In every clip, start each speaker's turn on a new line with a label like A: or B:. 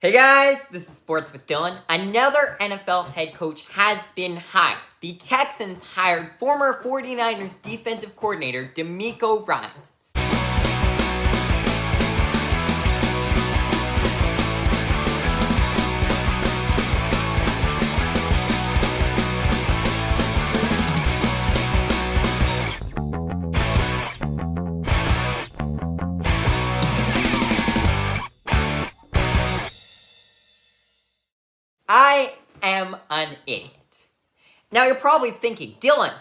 A: Hey guys, this is Sports with Dylan. Another NFL head coach has been hired. The Texans hired former 49ers defensive coordinator DeMeco Ryans. I am an idiot. Now you're probably thinking, Dylan,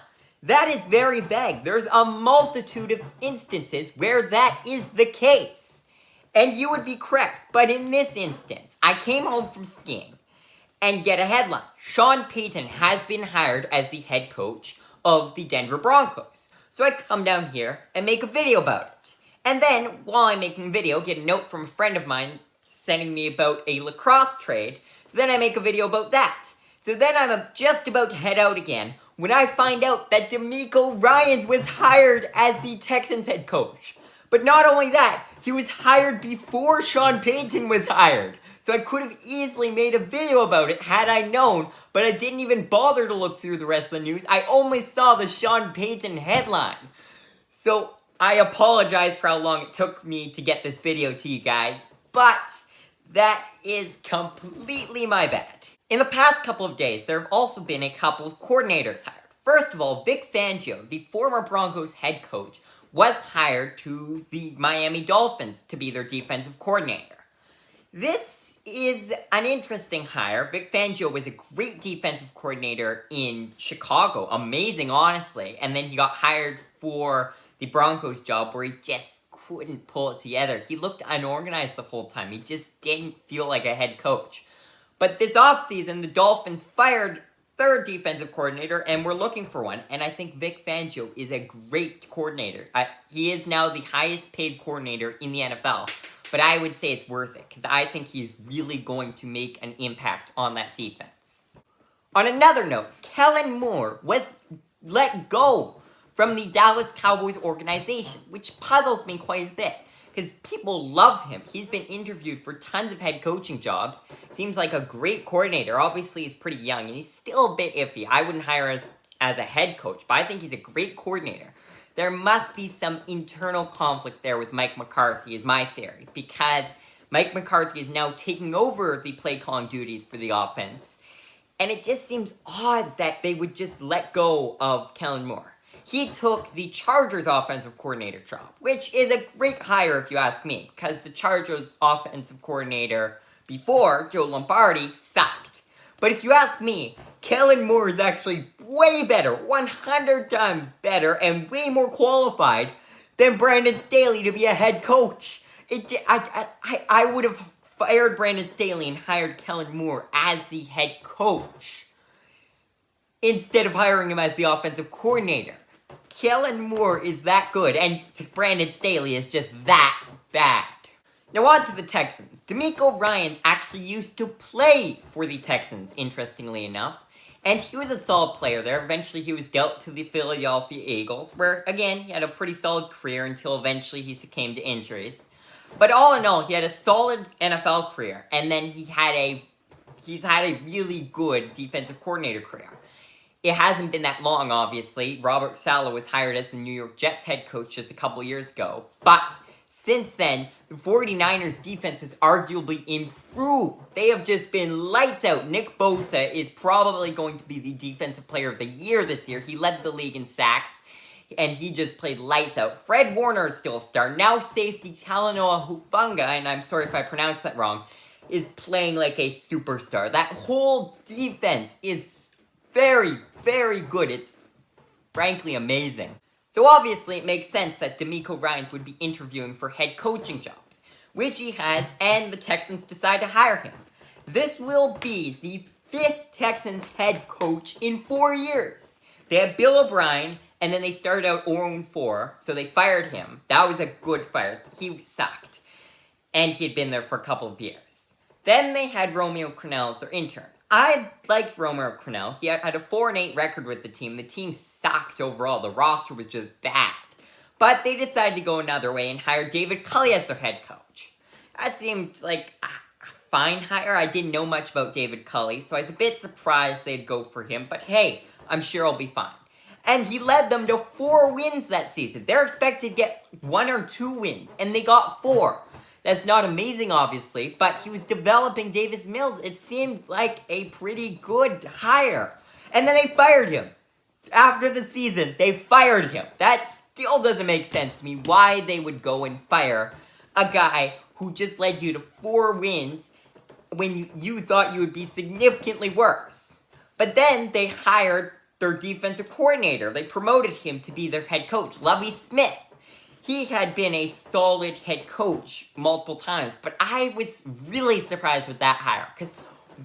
A: that is very vague. There's a multitude of instances where that is the case. And you would be correct, but in this instance, I came home from skiing and get a headline. Sean Payton has been hired as the head coach of the Denver Broncos. So I come down here and make a video about it. And then, while I'm making a video, get a note from a friend of mine sending me about a lacrosse trade. So then I make a video about that. So then I'm just about to head out again when I find out that DeMeco Ryans was hired as the Texans head coach. But not only that, he was hired before Sean Payton was hired. So I could have easily made a video about it had I known, but I didn't even bother to look through the rest of the news. I only saw the Sean Payton headline. So I apologize for how long it took me to get this video to you guys, but that is completely my bad. In the past couple of days, there have also been a couple of coordinators hired. First of all, Vic Fangio, the former Broncos head coach, was hired to the Miami Dolphins to be their defensive coordinator. This is an interesting hire. Vic Fangio was a great defensive coordinator in Chicago. Amazing, honestly. And then he got hired for the Broncos job where he just couldn't pull it together. He looked unorganized the whole time. He just didn't feel like a head coach. But this offseason, the Dolphins fired their defensive coordinator, and we're looking for one. And I think Vic Fangio is a great coordinator. He is now the highest paid coordinator in the NFL. But I would say it's worth it, because I think he's really going to make an impact on that defense. On another note, Kellen Moore was let go from the Dallas Cowboys organization, which puzzles me quite a bit, because people love him. He's been interviewed for tons of head coaching jobs. Seems like a great coordinator. Obviously, he's pretty young, and he's still a bit iffy. I wouldn't hire as a head coach, but I think he's a great coordinator. There must be some internal conflict there with Mike McCarthy, is my theory, because Mike McCarthy is now taking over the play-calling duties for the offense, and it just seems odd that they would just let go of Kellen Moore. He took the Chargers offensive coordinator job, which is a great hire if you ask me, because the Chargers offensive coordinator before, Joe Lombardi, sucked. But if you ask me, Kellen Moore is actually way better, 100 times better, and way more qualified than Brandon Staley to be a head coach. I would have fired Brandon Staley and hired Kellen Moore as the head coach instead of hiring him as the offensive coordinator. Kellen Moore is that good, and Brandon Staley is just that bad. Now on to the Texans. DeMeco Ryans actually used to play for the Texans, interestingly enough. And he was a solid player there. Eventually he was dealt to the Philadelphia Eagles, where, again, he had a pretty solid career until eventually he succumbed to injuries. But all in all, he had a solid NFL career. And then he's had a really good defensive coordinator career. It hasn't been that long, obviously. Robert Saleh was hired as the New York Jets head coach just a couple years ago. But since then, the 49ers defense has arguably improved. They have just been lights out. Nick Bosa is probably going to be the defensive player of the year this year. He led the league in sacks, and he just played lights out. Fred Warner is still a star. Now safety Talanoa Hufanga, and I'm sorry if I pronounced that wrong, is playing like a superstar. That whole defense is very, very good. It's frankly amazing. So obviously it makes sense that DeMeco Ryans would be interviewing for head coaching jobs, which he has, and the Texans decide to hire him. This will be the 5th Texans head coach in 4 years. They had Bill O'Brien, and then they started out 0-4, so they fired him. That was a good fire. He sucked. And he had been there for a couple of years. Then they had Romeo Crennel as their intern. I liked Romeo Crennel. He had a 4-8 record with the team. The team sucked overall. The roster was just bad. But they decided to go another way and hire David Culley as their head coach. That seemed like a fine hire. I didn't know much about David Culley, so I was a bit surprised they'd go for him. But hey, I'm sure I'll be fine. And he led them to 4 wins that season. They're expected to get 1 or 2 wins, and they got 4. That's not amazing, obviously, but he was developing Davis Mills. It seemed like a pretty good hire. And then they fired him. After the season, they fired him. That still doesn't make sense to me, why they would go and fire a guy who just led you to 4 wins when you thought you would be significantly worse. But then they hired their defensive coordinator. They promoted him to be their head coach, Lovie Smith. He had been a solid head coach multiple times, but I was really surprised with that hire, because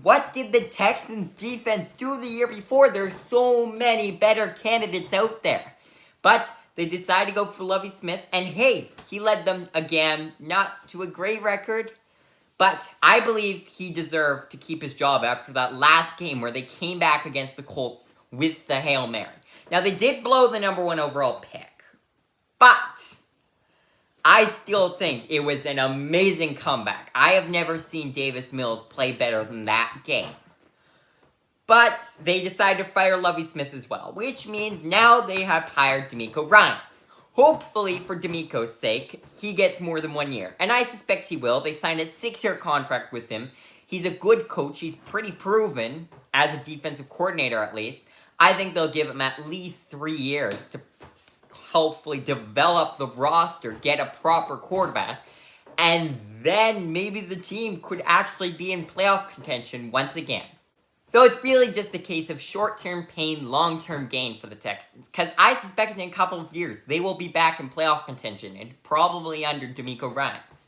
A: what did the Texans defense do the year before? There's so many better candidates out there. But they decided to go for Lovie Smith, and hey, he led them again, not to a great record, but I believe he deserved to keep his job after that last game where they came back against the Colts with the Hail Mary. Now, they did blow the number 1 overall pick, but I still think it was an amazing comeback. I have never seen Davis Mills play better than that game. But they decided to fire Lovie Smith as well, which means now they have hired DeMeco Ryans. Hopefully, for DeMeco's sake, he gets more than 1 year. And I suspect he will. They signed a 6-year contract with him. He's a good coach. He's pretty proven, as a defensive coordinator at least. I think they'll give him at least 3 years to hopefully develop the roster, get a proper quarterback, and then maybe the team could actually be in playoff contention once again. So it's really just a case of short-term pain, long-term gain for the Texans, because I suspect in a couple of years they will be back in playoff contention, and probably under DeMeco Ryans.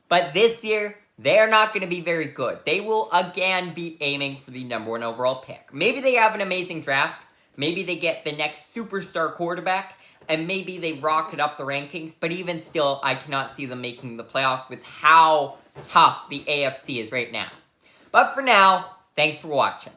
A: But this year, they're not going to be very good. They will again be aiming for the number 1 overall pick. Maybe they have an amazing draft, maybe they get the next superstar quarterback, and maybe they rocket up the rankings, but even still, I cannot see them making the playoffs with how tough the AFC is right now. But for now, thanks for watching.